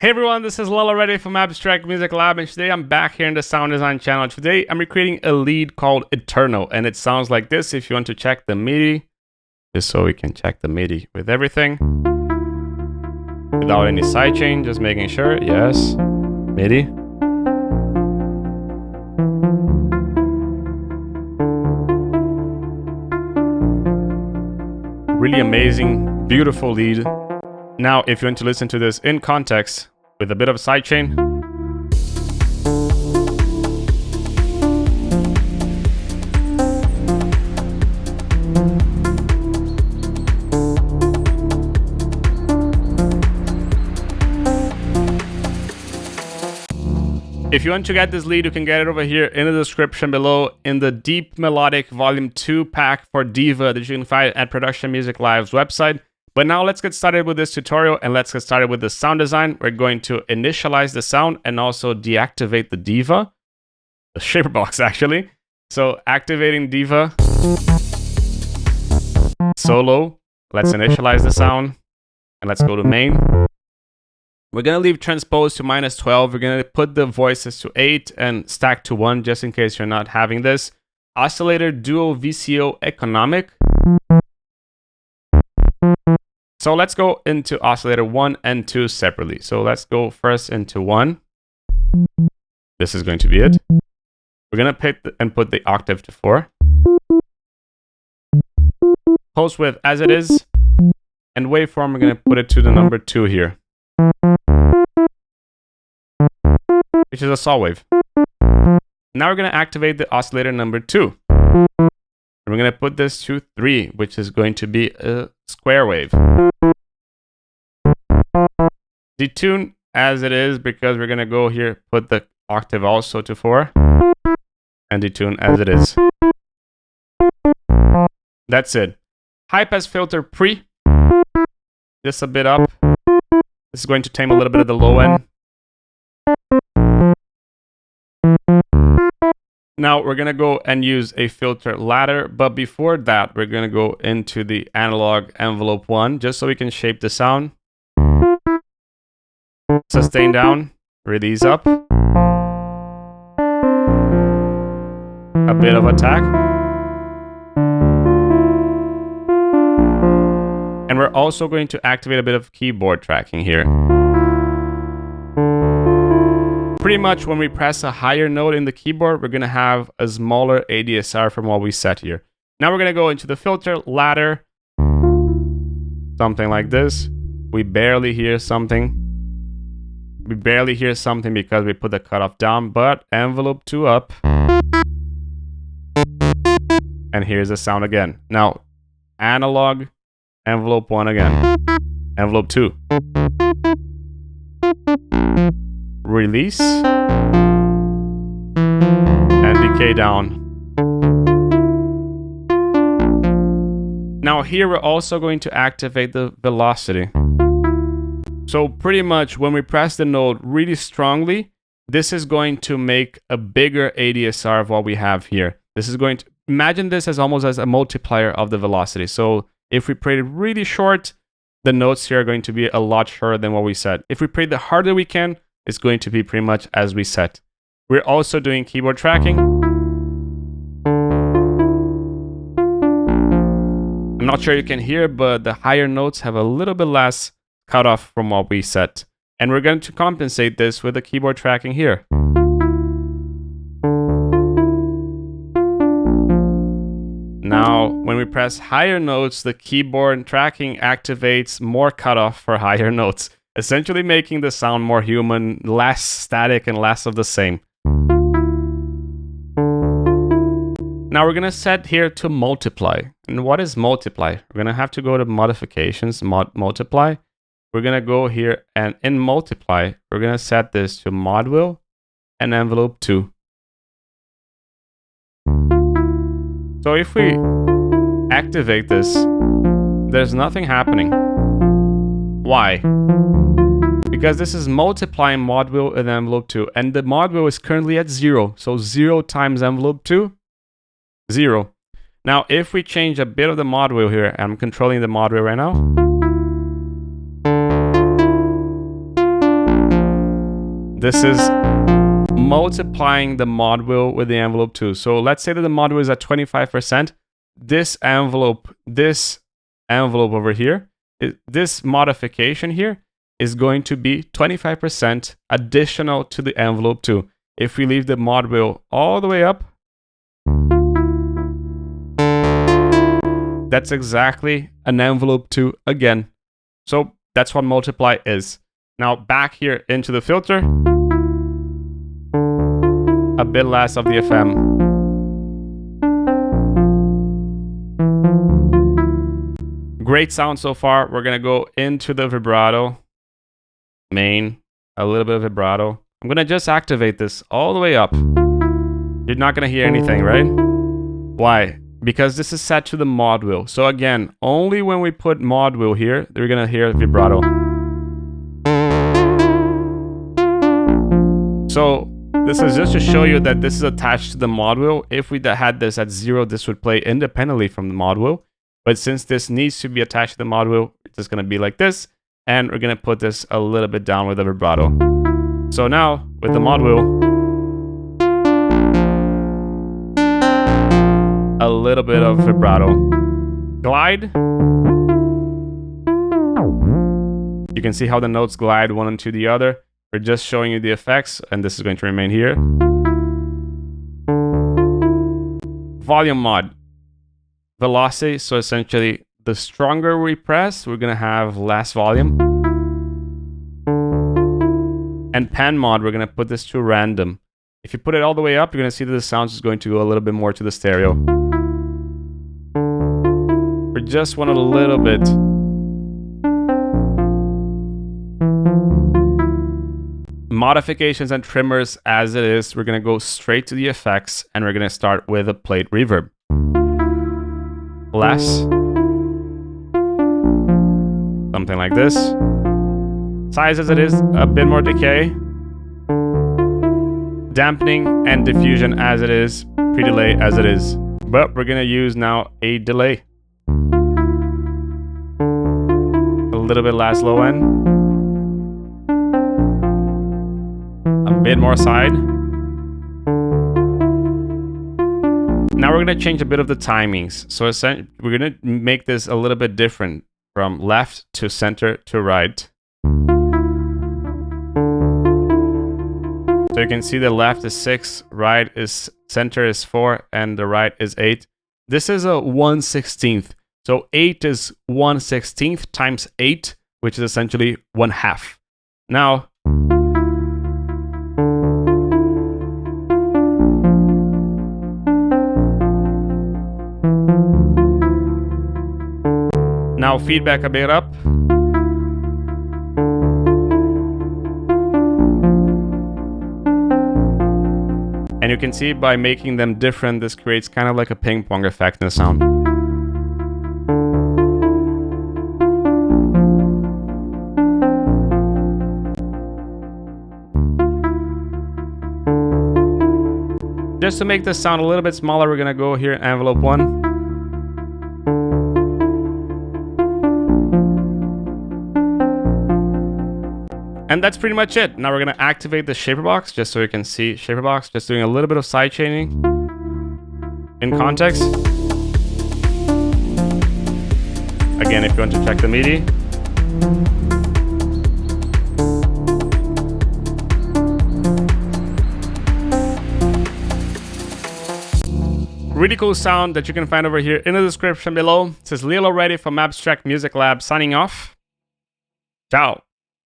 Hey everyone, this is Lala Reddy from Abstract Music Lab, and today I'm back here in the sound design channel. Today I'm recreating a lead called Eternal, and it sounds like this if you want to check the MIDI, just so we can check the MIDI with everything. Without any sidechain, just making sure, yes, MIDI. Really amazing, beautiful lead. Now, if you want to listen to this in context with a bit of a sidechain, if you want to get this lead, you can get it over here in the description below in the Deep Melodic Volume 2 pack for Diva that you can find at Production Music Live's website. But now let's get started with this tutorial and let's get started with the sound design. We're going to initialize the sound and also deactivate the Diva, the shaper box actually. So activating Diva, solo, let's initialize the sound and let's go to main. We're gonna leave transpose to -12. We're gonna put the voices to 8 and stack to 1 just in case you're not having this. Oscillator dual VCO economic. So let's go into oscillator 1 and 2 separately. So let's go first into 1. This is going to be it. We're going to pick and put the octave to 4. Pulse width as it is. And waveform, we're going to put it to the number 2 here, which is a saw wave. Now we're going to activate the oscillator number 2. And we're going to put this to 3, which is going to be a square wave. Detune as it is because we're going to go here, put the octave also to 4. And detune as it is. That's it. High pass filter pre. Just a bit up. This is going to tame a little bit of the low end. Now we're going to go and use a filter ladder, but before that we're going to go into the analog envelope 1 just so we can shape the sound. Sustain down, release up. A bit of attack. And we're also going to activate a bit of keyboard tracking here. Pretty much when we press a higher note in the keyboard, we're going to have a smaller ADSR from what we set here. Now we're going to go into the filter ladder. Something like this. We barely hear something. We barely hear something because we put the cutoff down, but envelope 2 up. And here's the sound again. Now, analog, envelope 1 again. Envelope 2. Release. And decay down. Now here we're also going to activate the velocity. So pretty much when we press the note really strongly, this is going to make a bigger ADSR of what we have here. This is going to, imagine this as almost as a multiplier of the velocity. So if we play it really short, the notes here are going to be a lot shorter than what we set. If we play the harder we can, it's going to be pretty much as we set. We're also doing keyboard tracking. I'm not sure you can hear, but the higher notes have a little bit less cutoff from what we set. And we're going to compensate this with the keyboard tracking here. Now, when we press higher notes, the keyboard tracking activates more cutoff for higher notes, essentially making the sound more human, less static, and less of the same. Now we're going to set here to multiply. And what is multiply? We're going to have to go to modifications, multiply. We're going to go here and in multiply, we're going to set this to mod wheel and envelope 2. So if we activate this, there's nothing happening. Why? Because this is multiplying mod wheel and envelope 2, and the mod wheel is currently at 0. So 0 times envelope 2, 0. Now if we change a bit of the mod wheel here, and I'm controlling the mod wheel right now. this is multiplying the mod wheel with the envelope too. So let's say that the mod wheel is at 25%. This envelope over here, this modification here is going to be 25% additional to the envelope too. If we leave the mod wheel all the way up, that's exactly an envelope 2 again. So that's what multiply is. Now back here into the filter, a bit less of the FM. Great sound so far. We're gonna go into the vibrato, main, a little bit of vibrato. I'm gonna just activate this all the way up. You're not gonna hear anything, right? Why? Because this is set to the mod wheel. So again, only when we put mod wheel here, we're gonna hear vibrato. So this is just to show you that this is attached to the mod wheel. If we had this at 0, this would play independently from the mod wheel. But since this needs to be attached to the mod wheel, it's just gonna be like this. And we're gonna put this a little bit down with the vibrato. So now, with the mod wheel, a little bit of vibrato. Glide. You can see how the notes glide one into the other. We're just showing you the effects, and this is going to remain here. Volume mod. Velocity, so essentially, the stronger we press, we're gonna have less volume. And pan mod, we're gonna put this to random. If you put it all the way up, you're gonna see that the sound is going to go a little bit more to the stereo. We just want a little bit. Modifications and trimmers as it is, we're gonna go straight to the effects, and we're gonna start with a plate reverb. Less. Something like this. Size as it is, a bit more decay. Dampening and diffusion as it is, pre-delay as it is. But we're gonna use now a delay. A little bit less low end. A bit more side. Now we're going to change a bit of the timings. So we're going to make this a little bit different from left to center to right. So you can see the left is 6, right is center is 4, and the right is 8. This is a 1/16. So 8 is 1/16 times 8, which is essentially 1/2. Now, feedback a bit up. And you can see by making them different, this creates kind of like a ping pong effect in the sound. Just to make this sound a little bit smaller, we're gonna go here in envelope 1. And that's pretty much it. Now we're gonna activate the shaper box just so you can see shaper box. Just doing a little bit of side chaining in context. Again, if you want to check the MIDI. Really cool sound that you can find over here in the description below. This is Lilo Ready from Abstract Music Lab signing off. Ciao.